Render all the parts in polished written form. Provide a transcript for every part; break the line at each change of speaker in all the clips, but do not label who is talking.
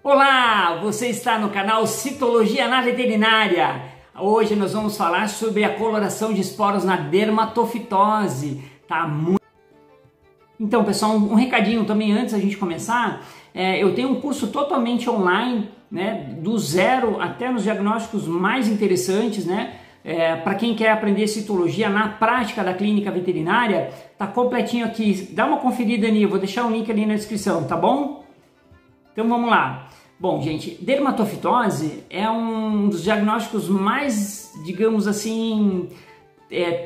Olá, você está no canal Citologia na Veterinária. Hoje nós vamos falar sobre a coloração de esporos na dermatofitose. Então, pessoal, um recadinho também antes da gente começar. Eu tenho um curso totalmente online, né, do zero até nos diagnósticos mais interessantes, né? Para quem quer aprender citologia na prática da clínica veterinária, tá completinho aqui. Dá uma conferida ali, eu vou deixar um link ali na descrição, tá bom? Então vamos lá. Bom, gente, dermatofitose é um dos diagnósticos mais, digamos assim,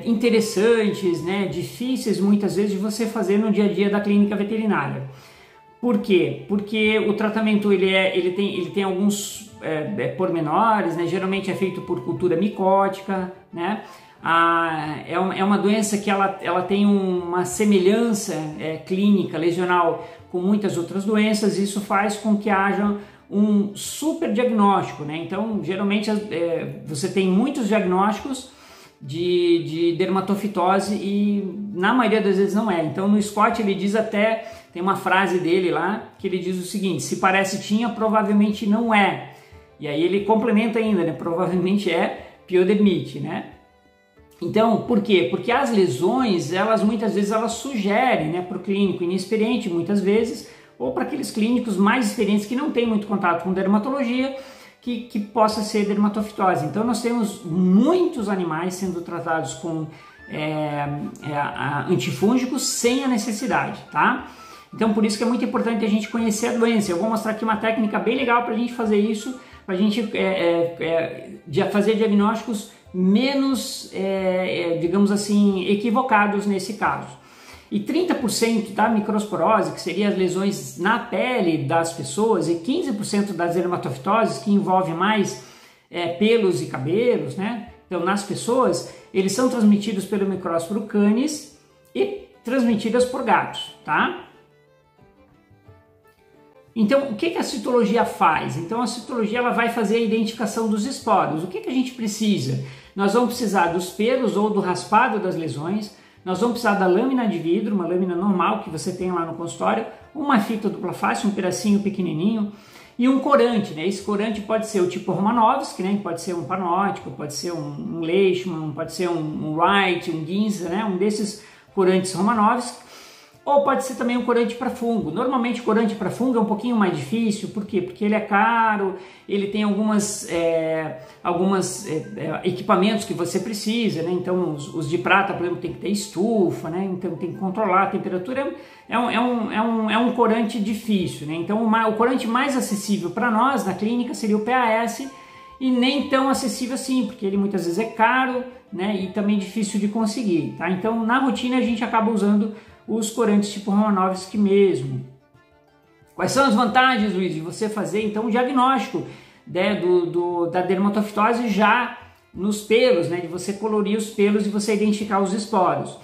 interessantes, né, difíceis muitas vezes de você fazer no dia a dia da clínica veterinária. Por quê? Porque o tratamento ele tem alguns pormenores, né? Geralmente é feito por cultura micótica, né? É uma doença que ela tem uma semelhança clínica, lesional com muitas outras doenças. Isso faz com que haja um super diagnóstico, né? Então, geralmente você tem muitos diagnósticos de dermatofitose e na maioria das vezes não é. Então, no Scott ele diz até, tem uma frase dele lá que ele diz o seguinte: se parece tinha, provavelmente não é. E aí ele complementa ainda, né? Provavelmente é piodermite, né? Então, por quê? Porque as lesões, muitas vezes elas sugerem, né, para o clínico inexperiente, muitas vezes, ou para aqueles clínicos mais experientes que não têm muito contato com dermatologia, que possa ser dermatofitose. Então, nós temos muitos animais sendo tratados com antifúngicos sem a necessidade, tá? Então, por isso que é muito importante a gente conhecer a doença. Eu vou mostrar aqui uma técnica bem legal para a gente fazer isso, para a gente fazer diagnósticos menos, digamos assim, equivocados nesse caso. E 30% da microsporose, que seria as lesões na pele das pessoas, e 15% das dermatofitoses, que envolve mais pelos e cabelos, né? Então, nas pessoas, eles são transmitidos pelo micrósporo canis e transmitidas por gatos, tá? Então, o que a citologia faz? Então, a citologia ela vai fazer a identificação dos esporos. O que a gente precisa? Nós vamos precisar dos pelos ou do raspado das lesões, nós vamos precisar da lâmina de vidro, uma lâmina normal que você tem lá no consultório, uma fita dupla face, um pedacinho pequenininho, e um corante, né? Esse corante pode ser o tipo Romanovski, né? Pode ser um panótico, pode ser um Leishman, pode ser um Wright, um Ginza, né? Um desses corantes Romanovski. Ou pode ser também um corante para fungo. Normalmente o corante para fungo é um pouquinho mais difícil, por quê? Porque ele é caro, ele tem alguns equipamentos que você precisa, né? Então os de prata, por exemplo, tem que ter estufa, né? Então tem que controlar a temperatura. É um corante difícil, né? Então o corante mais acessível para nós na clínica seria o PAS, e nem tão acessível assim, porque ele muitas vezes é caro, né? E também difícil de conseguir, tá? Então na rotina a gente acaba usando os corantes tipo Romanovski mesmo. Quais são as vantagens, Luiz, de você fazer então um diagnóstico, né, da dermatofitose já nos pelos, né, de você colorir os pelos e você identificar os esporos?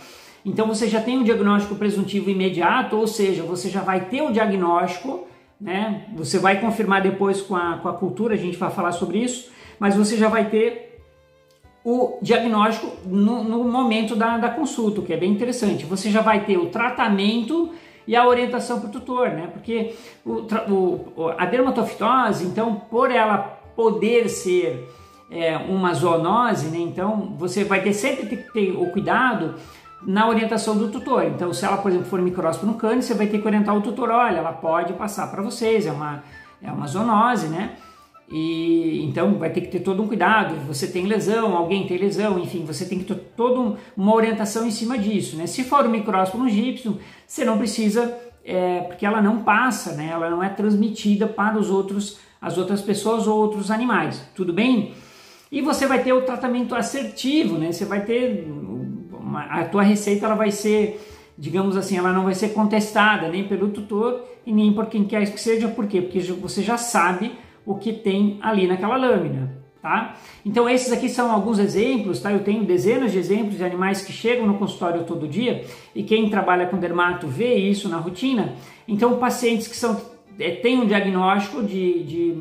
Então você já tem um diagnóstico presuntivo imediato, ou seja, você já vai ter o diagnóstico, né, você vai confirmar depois com a cultura, a gente vai falar sobre isso, mas você já vai ter o diagnóstico no momento da consulta, que é bem interessante. Você já vai ter o tratamento e a orientação para o tutor, né? Porque a dermatofitose, então, por ela poder ser uma zoonose, né? Então, você vai sempre ter o cuidado na orientação do tutor. Então, se ela, por exemplo, for micrósporo canis, você vai ter que orientar o tutor: olha, ela pode passar para vocês, é uma zoonose, né? E então vai ter que ter todo um cuidado. Você tem lesão, alguém tem lesão, enfim, você tem que ter toda uma orientação em cima disso, né? Se for o micrósporo gípseo, você não precisa, porque ela não passa, né? Ela não é transmitida para as outras pessoas ou outros animais, tudo bem? E você vai ter o tratamento assertivo, né? Você vai ter a tua receita, ela vai ser, digamos assim, ela não vai ser contestada nem pelo tutor e nem por quem quer que seja. Por quê? Porque você já sabe o que tem ali naquela lâmina, tá? Então esses aqui são alguns exemplos, tá? Eu tenho dezenas de exemplos de animais que chegam no consultório todo dia, e quem trabalha com dermato vê isso na rotina. Então pacientes que têm um diagnóstico de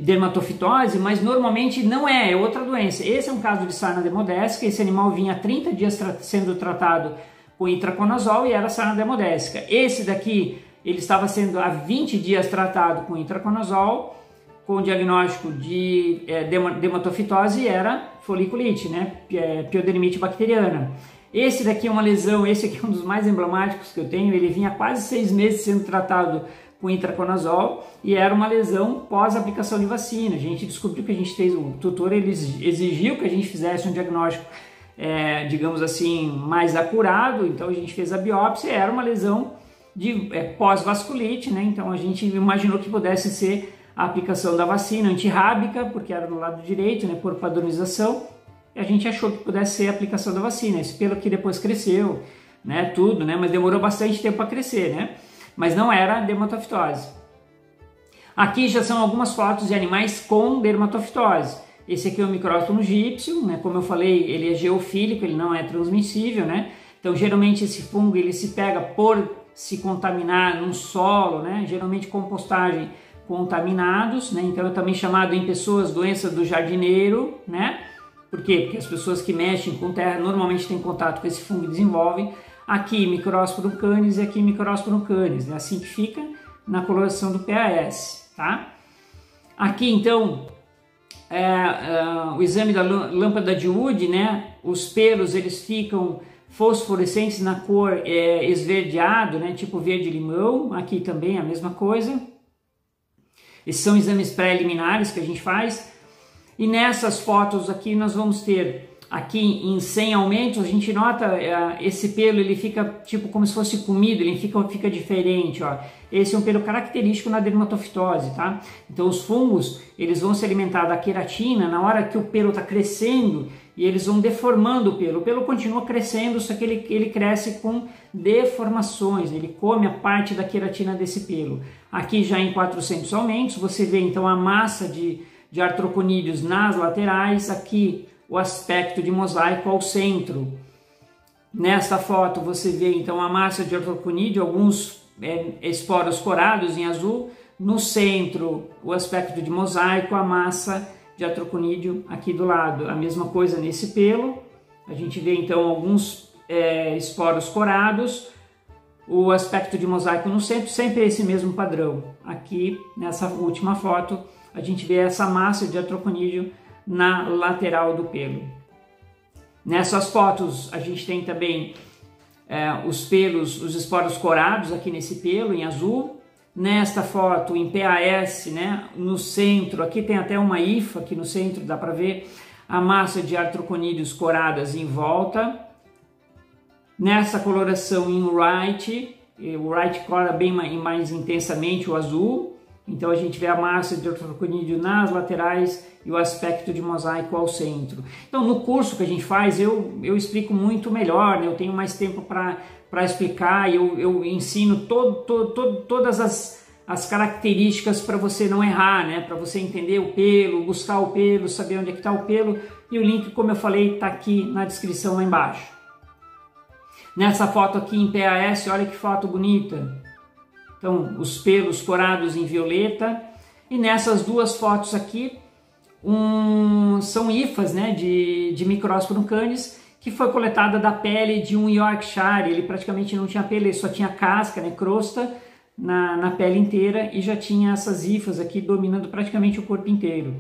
dermatofitose, mas normalmente não é outra doença. Esse é um caso de sarna demodésica. Esse animal vinha há 30 dias sendo tratado com itraconazol e era sarna demodésica. Esse daqui ele estava sendo há 20 dias tratado com itraconazol, com o diagnóstico de dermatofitose, era foliculite, né? Piodermite bacteriana. Esse daqui é uma lesão, esse aqui é um dos mais emblemáticos que eu tenho, ele vinha há quase 6 meses sendo tratado com itraconazol e era uma lesão pós-aplicação de vacina. A gente descobriu que a gente fez, o tutor ele exigiu que a gente fizesse um diagnóstico, digamos assim, mais acurado, então a gente fez a biópsia, era uma lesão de pós-vasculite, né? Então a gente imaginou que pudesse ser a aplicação da vacina antirrábica, porque era no lado direito, né, por padronização, e a gente achou que pudesse ser a aplicação da vacina. Esse pelo que depois cresceu, né, tudo, né, mas demorou bastante tempo para crescer, né? Mas não era dermatofitose. Aqui já são algumas fotos de animais com dermatofitose. Esse aqui é o Micróstomo gípseo, né? Como eu falei, ele é geofílico, ele não é transmissível, né? Então geralmente esse fungo ele se pega por se contaminar num solo, né? Geralmente compostagem contaminados, né? Então é também chamado em pessoas doença do jardineiro, né? Por quê? Porque as pessoas que mexem com terra normalmente têm contato com esse fungo e desenvolvem. Aqui Microsporum canis e aqui Microsporum canis, é assim que fica na coloração do PAS, tá? Aqui então o exame da lâmpada de Wood, né? Os pelos eles ficam fosforescentes na cor esverdeado, né? Tipo verde-limão. Aqui também a mesma coisa. Esses são exames pré-liminares que a gente faz. E nessas fotos aqui nós vamos ter aqui em 100 aumentos, a gente nota esse pelo, ele fica tipo como se fosse comido, ele fica diferente, ó. Esse é um pelo característico na dermatofitose, tá? Então os fungos, eles vão se alimentar da queratina na hora que o pelo está crescendo e eles vão deformando o pelo continua crescendo, só que ele cresce com deformações, ele come a parte da queratina desse pelo. Aqui já em 400 aumentos, você vê então a massa de artroconídeos nas laterais, aqui o aspecto de mosaico ao centro. Nesta foto você vê então a massa de artroconídeo, alguns esporos corados em azul, no centro o aspecto de mosaico, a massa de artroconídeo aqui do lado. A mesma coisa nesse pelo, a gente vê então alguns esporos corados, o aspecto de mosaico no centro, sempre esse mesmo padrão. Aqui nessa última foto a gente vê essa massa de artroconídeo na lateral do pelo. Nessas fotos a gente tem também os pelos, os esporos corados aqui nesse pelo em azul. Nesta foto em PAS, né, no centro, aqui tem até uma hifa aqui no centro, dá para ver a massa de artroconídeos coradas em volta. Nessa coloração em Wright, o Wright cora bem mais intensamente o azul. Então a gente vê a massa de artroconídeo nas laterais e o aspecto de mosaico ao centro. Então no curso que a gente faz eu explico muito melhor, né? Eu tenho mais tempo para explicar, eu ensino todas as características para você não errar, né? Para você entender o pelo, buscar o pelo, saber onde é que está o pelo, e o link, como eu falei, está aqui na descrição lá embaixo. Nessa foto aqui em PAS, olha que foto bonita. Então, os pelos corados em violeta. E nessas duas fotos aqui, são hifas, né, de Microsporum canis, que foi coletada da pele de um Yorkshire. Ele praticamente não tinha pele, ele só tinha casca, né, crosta na pele inteira, e já tinha essas hifas aqui dominando praticamente o corpo inteiro.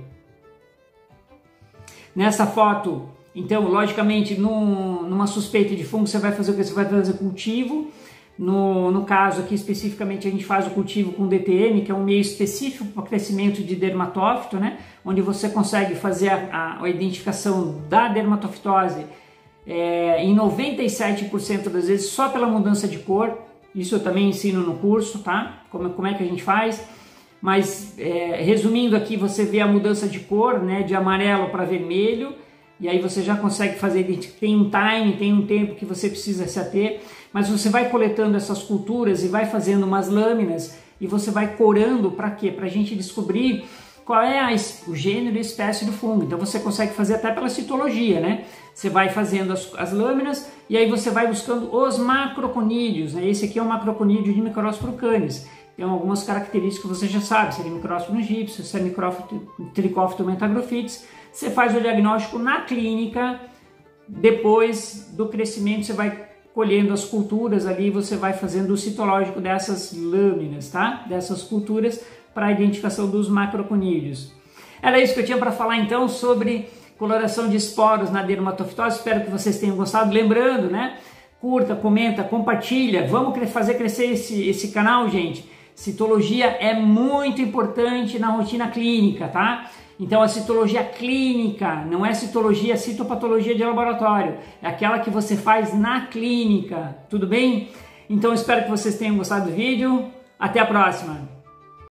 Nessa foto, então, logicamente, numa suspeita de fungo, você vai fazer o que? Você vai fazer cultivo. No caso aqui especificamente a gente faz o cultivo com DTM, que é um meio específico para o crescimento de dermatófito, né? Onde você consegue fazer a identificação da dermatofitose em 97% das vezes só pela mudança de cor. Isso eu também ensino no curso, tá? Como é que a gente faz. Mas resumindo aqui, você vê a mudança de cor, né? De amarelo para vermelho. E aí você já consegue fazer, tem um time, tem um tempo que você precisa se ater, mas você vai coletando essas culturas e vai fazendo umas lâminas e você vai corando para quê? Para a gente descobrir qual é o gênero e espécie do fungo. Então você consegue fazer até pela citologia, né? Você vai fazendo as lâminas e aí você vai buscando os macroconídeos, né? Esse aqui é um macroconídeo de Microsporum canis. Tem algumas características que você já sabe, se é Microsporum gípseo, se é Trichophyton metagrophithis. Você faz o diagnóstico na clínica, depois do crescimento você vai colhendo as culturas ali, você vai fazendo o citológico dessas lâminas, tá? Dessas culturas para a identificação dos macroconídeos. Era isso que eu tinha para falar então sobre coloração de esporos na dermatofitose. Espero que vocês tenham gostado. Lembrando, né? Curta, comenta, compartilha. Vamos fazer crescer esse canal, gente. Citologia é muito importante na rotina clínica, tá? Então a citologia clínica, não é citologia, citopatologia de laboratório, é aquela que você faz na clínica, tudo bem? Então espero que vocês tenham gostado do vídeo, até a próxima!